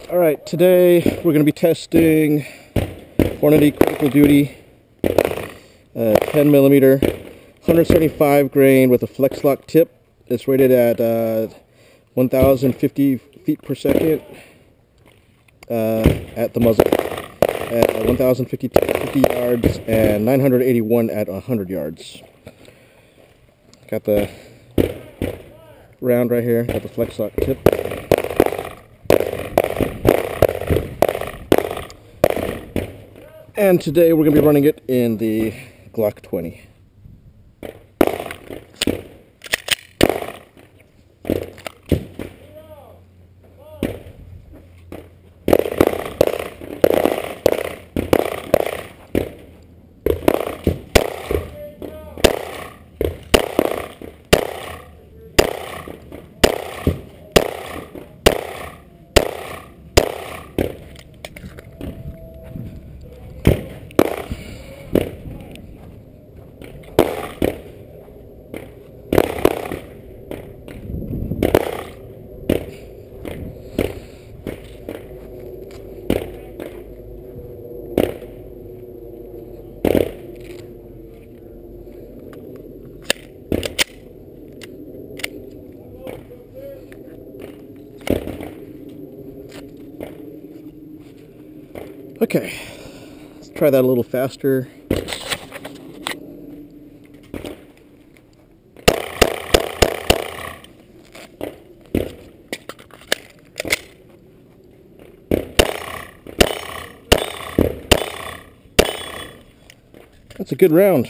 Alright, today we're going to be testing Hornady Critical Duty 10mm 175 grain with a flex lock tip. It's rated at 1050 feet per second at the muzzle, at 1050 yards, and 981 at 100 yards. Got the round right here, got the flex lock tip. And today we're going to be running it in the Glock 20. Okay, let's try that a little faster. That's a good round.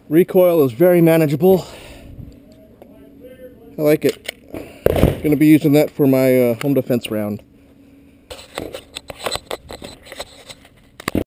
Recoil is very manageable. I like it. I'm going to be using that for my home defense round.